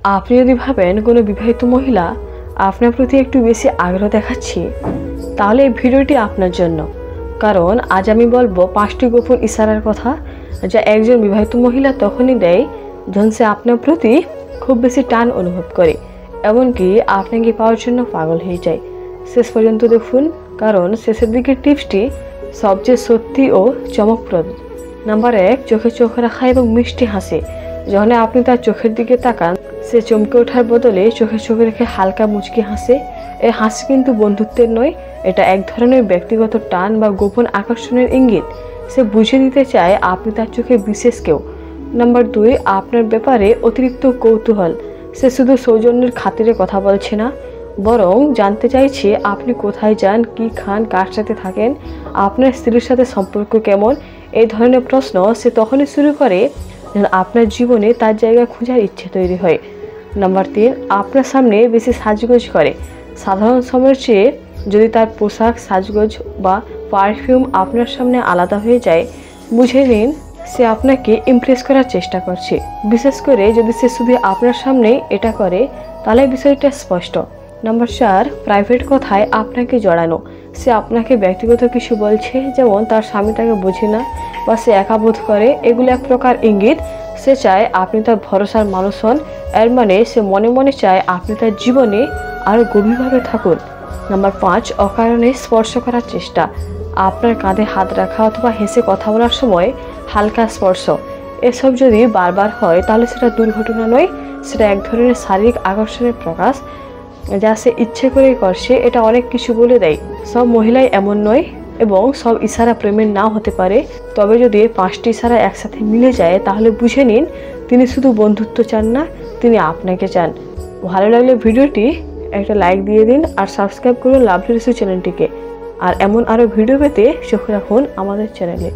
আপনি যদি ভাবেন কোনো বিবাহিত মহিলা আপনার প্রতি একটু বেশি আগ্রহ দেখাচ্ছে, তাহলে এই ভিডিওটি আপনার জন্য। কারণ আজ আমি বলবো 5টি গোপন ইশারার কথা, যা একজন বিবাহিত মহিলা তখনই দেয় যখন সে আপনার প্রতি খুব বেশি টান অনুভব করে, এমনকি আপনাকে পাওয়ার জন্য পাগল হয়ে যায়। শেষ পর্যন্ত দেখুন, কারণ শেষের দিকের টিপসটি সবচেয়ে সত্যি ও চমকপ্রদ। নাম্বার 1, চোখে চোখ রাখা এবং মিষ্টি হাসি। যখন আপনি তার চোখের দিকে তাকান, সে চমকে ওঠার বদলে চোখে চোখ রেখে হালকা মুচকি হাসে। এই হাসি কিন্তু বন্ধুত্বের নয়, এটা এক ধরনের ব্যক্তিগত টান বা গোপন আকর্ষণের ইঙ্গিত। সে বুঝিয়ে দিতে চায় আপনি তার চোখে বিশেষ কেউ। নাম্বার 2, আপনার ব্যাপারে অতিরিক্ত কৌতূহল। সে শুধু সৌজন্যের খাতিরে কথা বলছে না, বরং জানতে চাইছে আপনি কোথায় যান, কি খান, কার সাথে থাকেন, আপনার স্ত্রীর সাথে সম্পর্ক কেমন। এই ধরনের প্রশ্ন সে তখনই শুরু করে যখন আপনার জীবনে তার জায়গা খোঁজার ইচ্ছে তৈরি হয়। নাম্বার 3, আপনার সামনে বেশি সাজগোজ করে। সাধারণ সময়ের চেয়ে যদি তার পোশাক, সাজগোজ বা পারফিউম আপনার সামনে আলাদা হয়ে যায়, বুঝে নিন সে আপনাকে ইমপ্রেস করার চেষ্টা করছে। বিশেষ করে যদি সে শুধু আপনার সামনেই এটা করে, তাহলে বিষয়টা স্পষ্ট। নাম্বার 4, প্রাইভেট কথায় আপনাকে জড়ানো। সে আপনাকে ব্যক্তিগত কিছু বলছে, যেমন তার স্বামী তাকে বোঝে না বা সে একা বোধ করে। এগুলো এক প্রকার ইঙ্গিত সে চায় আপনি তার ভরসার মানুষ হন। এর মানে সে মনে মনে চায় আপনি তার জীবনে আরও গভীরভাবে থাকুন। নাম্বার 5, অকারণে স্পর্শ করার চেষ্টা। আপনার কাঁধে হাত রাখা অথবা হেসে কথা বলার সময় হালকা স্পর্শ। এসব যদি বারবার হয়, তাহলে সেটা দুর্ঘটনা নয়, সেটা এক ধরনের শারীরিক আকর্ষণের প্রকাশ, যা সে ইচ্ছে করেই করছে। এটা অনেক কিছু বলে দেয়। সব মহিলাই এমন নয় এবং সব ইশারা প্রেমের নাও হতে পারে। তবে যদি 5টি ইশারা একসাথে মিলে যায়, তাহলে বুঝে নিন তিনি শুধু বন্ধুত্ব চান না, তিনি আপনাকে চান। ভালো লাগলে ভিডিওটি একটা লাইক দিয়ে দিন আর সাবস্ক্রাইব করুন লাভলি রিসু চ্যানেলটিকে। আর এমন আরও ভিডিও পেতে চোখ রাখুন আমাদের চ্যানেলে।